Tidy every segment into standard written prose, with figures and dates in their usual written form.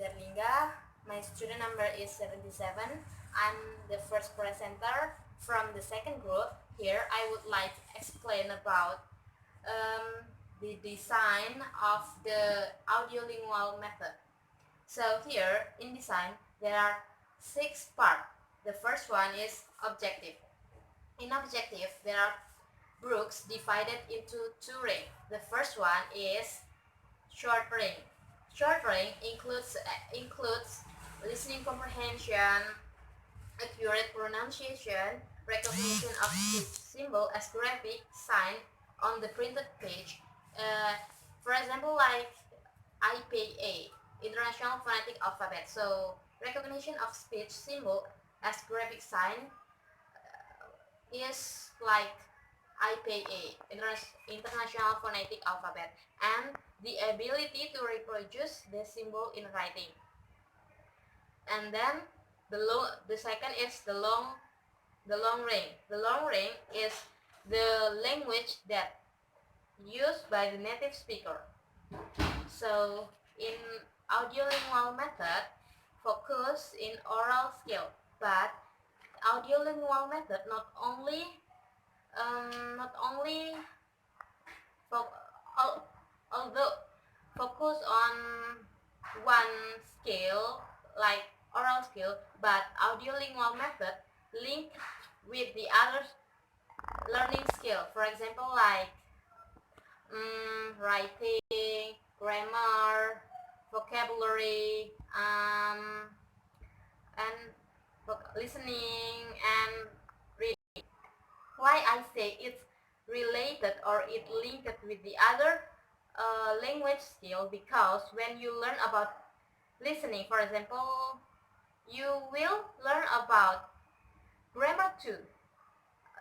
Derlinga. My student number is 77. I'm the first presenter from the second group. Here I would like to explain about the design of the audiolingual method. So here in design there are 6 parts. The first one is objective. In objective there are groups divided into 2 rings. The first one is short ring. Short ring includes listening comprehension, accurate pronunciation, recognition of symbol as graphic sign on the printed page. For example, like IPA, International Phonetic Alphabet. So recognition of speech symbol as graphic sign is like IPA, International Phonetic Alphabet, and the ability to reproduce the symbol in writing. And then the second is the long ring. The long ring is the language that used by the native speaker. So in audiolingual method, focus in oral skill, but audiolingual method not only although focus on one skill like oral skill, but audiolingual method link with the other learning skill. For example, like writing, grammar, vocabulary, and listening and reading. Why I say it's related or it linked with the other language skill? Because when you learn about listening, for example, you will learn about grammar too.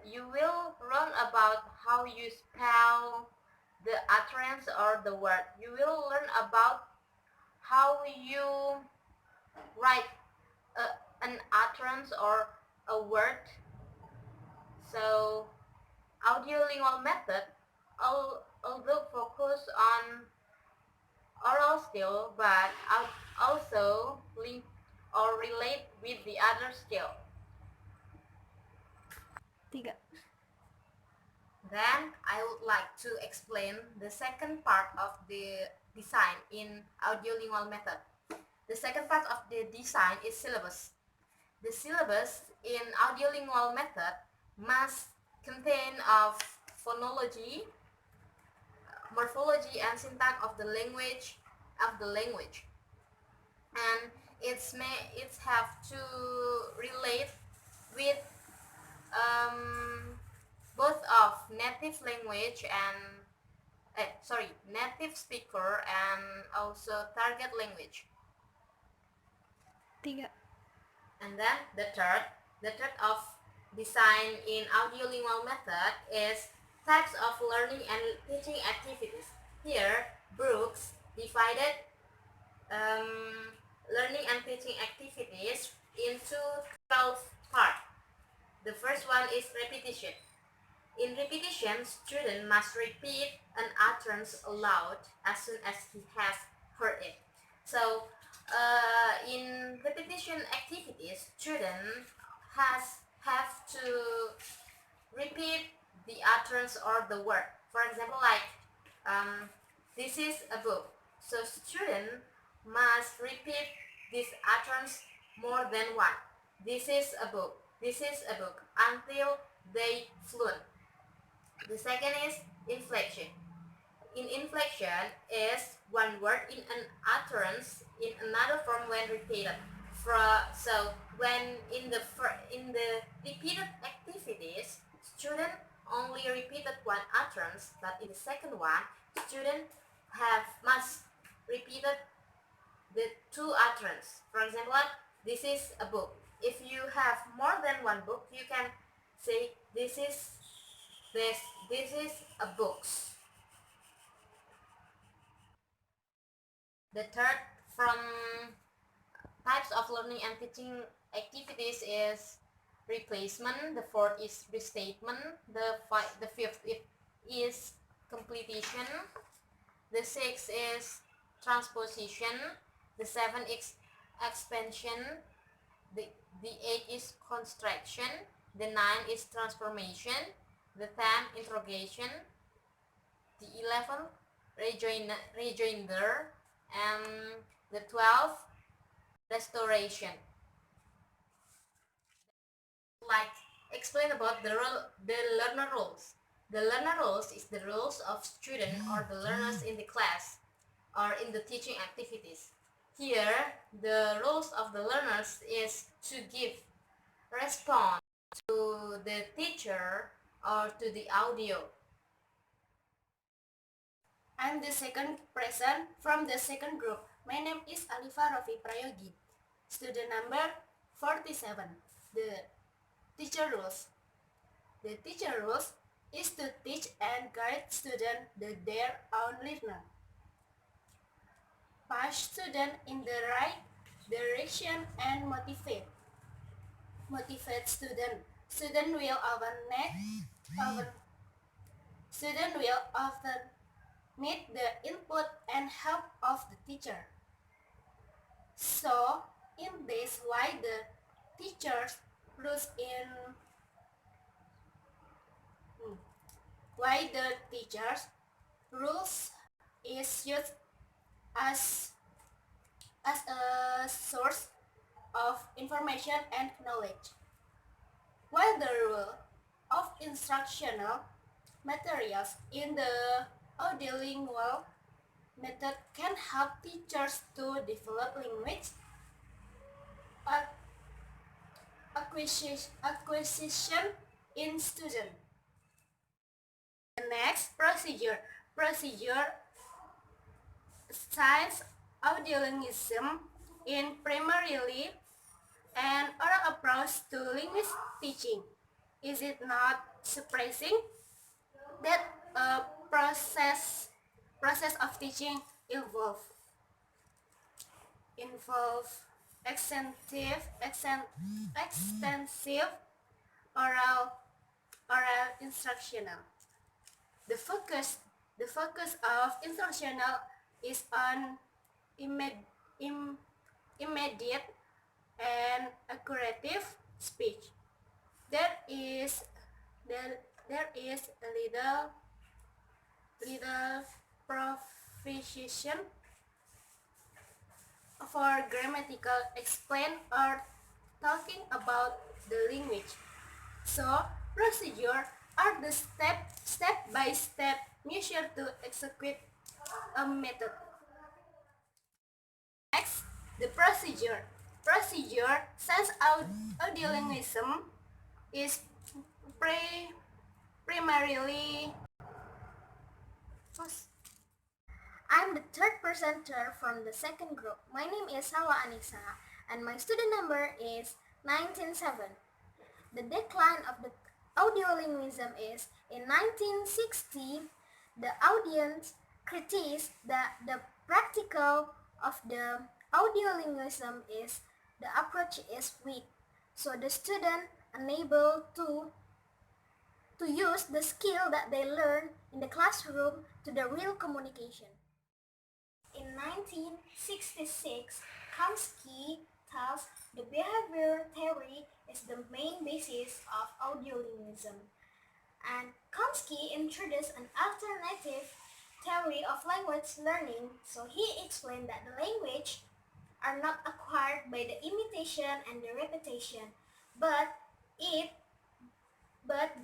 You will learn about how you spell the utterance or the word. You will learn about how you write an utterance or a word. So audiolingual method although focus on oral skill, but also link or relate with the other skill. 3. Then I would like to explain the second part of the design in audiolingual method. The second part of the design is syllabus. The syllabus in audiolingual method must contain of phonology, morphology, and syntax of the language and it have to relate with both of native language and native speaker and also target language. 3. And then the third of design in audiolingual method is types of learning and teaching activities. Here, Brooks divided learning and teaching activities into 12 parts. The first one is repetition. In repetition, student must repeat an utterance aloud as soon as he has heard it. So, in repetition activities, student have to repeat the utterance or the word. For example, like this is a book. So student must repeat this utterance more than once. This is a book. This is a book until they fluent. The second is inflection. In inflection is one word in an utterance in another form when repeated. So when in the repeated activities, student only repeated one utterance, but in the second one, student must repeated the 2 utterance. For example, this is a book. If you have more than one book, you can say this is a books. The third from types of learning and teaching activities is replacement. The fourth is restatement. The fifth is completion. The sixth is transposition. The 7 is expansion. The 8 is contraction. The 9 is transformation. The 10 interrogation. The 11 rejoinder. And the 12 restoration. Like explain about the learner roles. The learner roles is the roles of student or the learners in the class or in the teaching activities. Here, the roles of the learners is to give response to the teacher or to the audio. I'm the second person from the second group. My name is Alifa Rofi Prayogi. Student number 47. The teacher rules. The teacher rules is to teach and guide students their own learner. Push student in the right direction and motivate. Motivate student. Student will often need the input and help of the teacher. So, in this way, the teachers rules is used as a source of information and knowledge, while the role of instructional materials in the audiolingual method can help teachers to develop language acquisition in students. The next procedure science audiolinguism in primarily an oral approach to linguist teaching. Is it not surprising that a process of teaching involve extensive oral instructional. The focus of instructional is on immediate and accurate speech. There is a little provision for grammatical explain or talking about the language. So, procedure are the step by step measure to execute a method. Next, the procedure. Since audiolinguism is primarily I'm the third presenter from the second group. My name is Hawa Anissa and my student number is 197. The decline of the audiolinguism is in 1960, the audience criticized that the practical of the audiolinguism is the approach is weak, so the student unable to use the skill that they learn in the classroom to the real communication. In 1966, Kamsky tells the behavior theory is the main basis of audiolinguism. And Kamsky introduced an alternative theory of language learning, so he explained that the language are not acquired by the imitation and the repetition, but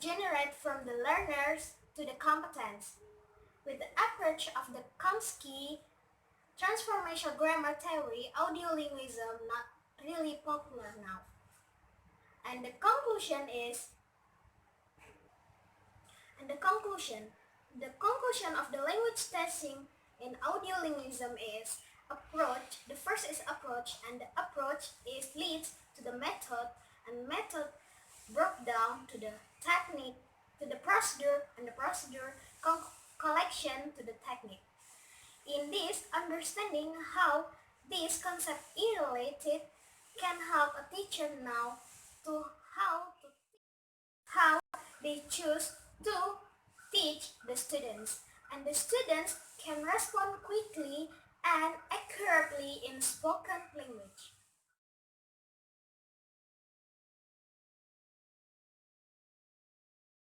generate from the learners to the competence. With the approach of the Kamsky transformational grammar theory, audiolinguism not really popular now. And the conclusion of the language testing in audiolinguism is approach. The first is approach, and the approach leads to the method, and method broke down to the technique, to the procedure, and the procedure collection to the technique. In this, understanding how these concepts are related can help a teacher know to how they choose to teach the students, and the students can respond quickly and accurately in spoken language.